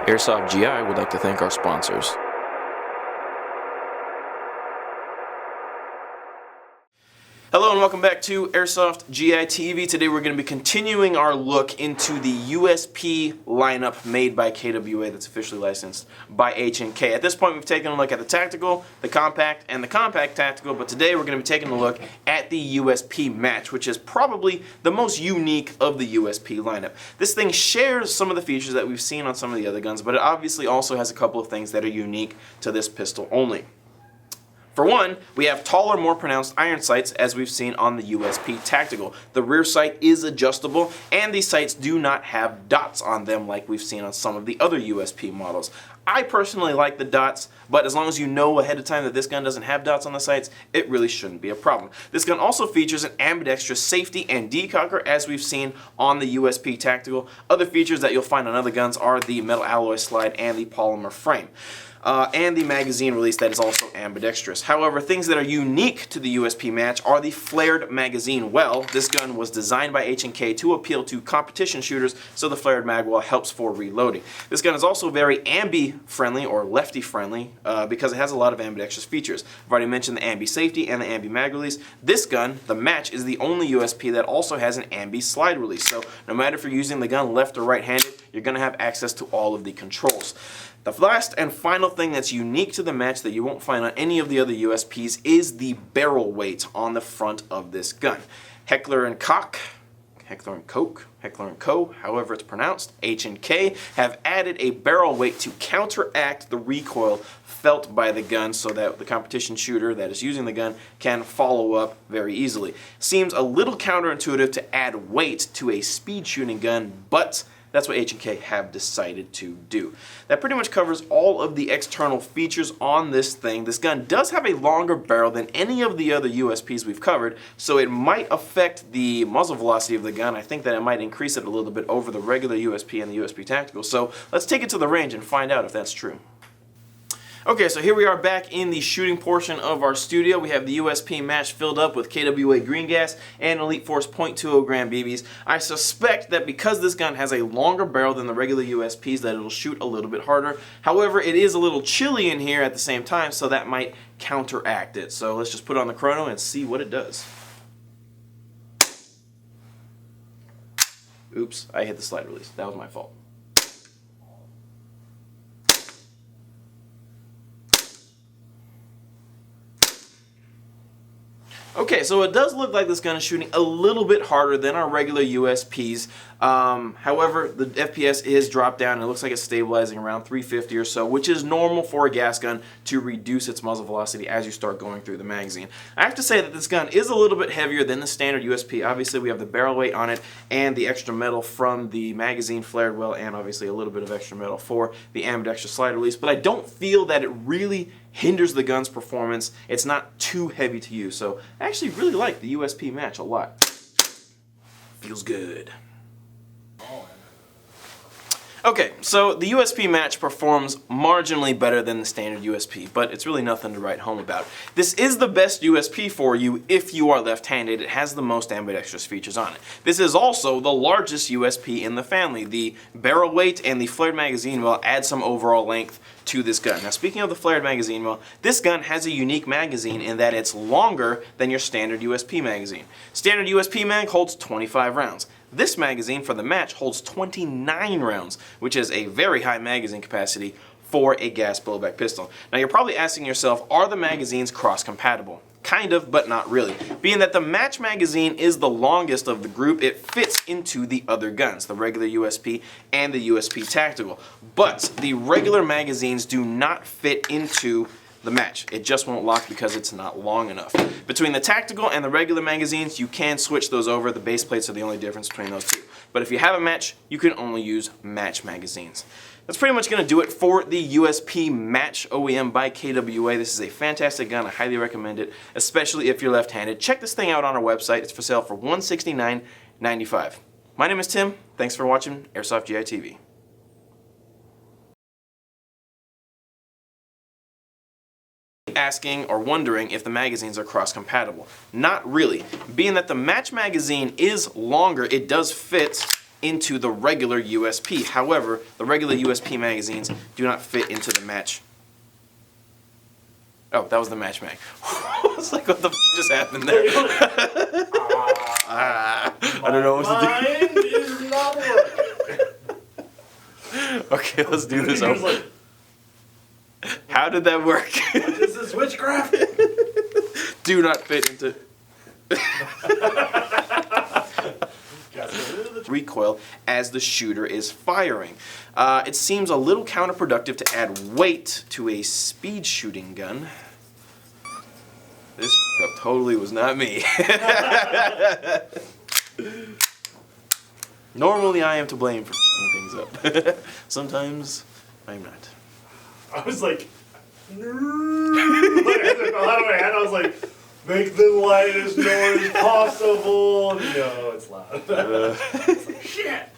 Airsoft GI would like to thank our sponsors. Hello and welcome back to Airsoft GI TV. Today we're going to be continuing our look into the USP lineup made by KWA that's officially licensed by H&K. At this point we've taken a look at the tactical, the compact, and the compact tactical, but today we're going to be taking a look at the USP match, which is probably the most unique of the USP lineup. This thing shares some of the features that we've seen on some of the other guns, but it obviously also has a couple of things that are unique to this pistol only. For one, we have taller, more pronounced iron sights as we've seen on the USP Tactical. The rear sight is adjustable and these sights do not have dots on them like we've seen on some of the other USP models. I personally like the dots, but as long as you know ahead of time that this gun doesn't have dots on the sights, it really shouldn't be a problem. This gun also features an ambidextrous safety and decocker as we've seen on the USP Tactical. Other features that you'll find on other guns are the metal alloy slide and the polymer frame. And the magazine release that is also ambidextrous. However, things that are unique to the USP match are the flared magazine well. This gun was designed by H&K to appeal to competition shooters, so the flared mag well helps for reloading. This gun is also very ambi-friendly or lefty-friendly because it has a lot of ambidextrous features. I've already mentioned the ambi safety and the ambi mag release. This gun, the match, is the only USP that also has an ambi slide release. So no matter if you're using the gun left or right-handed, you're going to have access to all of the controls. The last and final thing that's unique to the match that you won't find on any of the other USPs is the barrel weight on the front of this gun. Heckler & Koch, Heckler & Koch, Heckler & Co., however it's pronounced, H&K, have added a barrel weight to counteract the recoil felt by the gun so that the competition shooter that is using the gun can follow up very easily. Seems a little counterintuitive to add weight to a speed shooting gun, but that's what H&K have decided to do. That pretty much covers all of the external features on this thing. This gun does have a longer barrel than any of the other USPs we've covered, so it might affect the muzzle velocity of the gun. I think that it might increase it a little bit over the regular USP and the USP Tactical. So let's take it to the range and find out if that's true. Okay, so here we are back in the shooting portion of our studio. We have the USP match filled up with KWA green gas and Elite Force .20 gram BBs. I suspect that because this gun has a longer barrel than the regular USPs that it'll shoot a little bit harder. However, it is a little chilly in here at the same time, so that might counteract it. So let's just put on the chrono and see what it does. Oops, I hit the slide release. That was my fault. Okay, so it does look like this gun is shooting a little bit harder than our regular USPs. However, the FPS is dropped down and it looks like it's stabilizing around 350 or so, which is normal for a gas gun to reduce its muzzle velocity as you start going through the magazine. I have to say that this gun is a little bit heavier than the standard USP. Obviously, we have the barrel weight on it and the extra metal from the magazine flared well, and obviously a little bit of extra metal for the ambidextrous slide release, but I don't feel that it really hinders the gun's performance. It's not too heavy to use, so I actually really like the USP match a lot. Feels good. Okay, so the USP match performs marginally better than the standard USP, but it's really nothing to write home about. This is the best USP for you if you are left-handed. It has the most ambidextrous features on it. This is also the largest USP in the family. The barrel weight and the flared magazine will add some overall length to this gun. Now, speaking of the flared magazine, well, this gun has a unique magazine in that it's longer than your standard USP magazine. Standard USP mag holds 25 rounds. This magazine for the match holds 29 rounds, which is a very high magazine capacity for a gas blowback pistol. Now, you're probably asking yourself, are the magazines cross-compatible? Kind of, but not really. Being that the match magazine is the longest of the group, it fits into the other guns, the regular USP and the USP Tactical. But the regular magazines do not fit into the match. It just won't lock because it's not long enough. Between the tactical and the regular magazines, you can switch those over. The base plates are the only difference between those two. But if you have a match, you can only use match magazines. That's pretty much going to do it for the USP Match OEM by KWA. This is a fantastic gun. I highly recommend it, especially if you're left-handed. Check this thing out on our website. It's for sale for $169.95. My name is Tim. Thanks for watching Airsoft GI TV. Asking or wondering if the magazines are cross-compatible. Not really. Being that the match magazine is longer, it does fit into the regular USP. However, the regular USP magazines do not fit into the match. Oh, that was the match mag. I was like, what the f just happened there? I don't know what to Mine is not working. do. Okay, let's do this over. How did that work? This is witchcraft. Do not fit into... recoil as the shooter is firing. It seems a little counterproductive to add weight to a speed shooting gun. This totally was not me. Normally I am to blame for things up. Sometimes I'm not. I was like, like as it fell out of my head, I was like, make the lightest noise possible. No, it's loud. It's like, shit.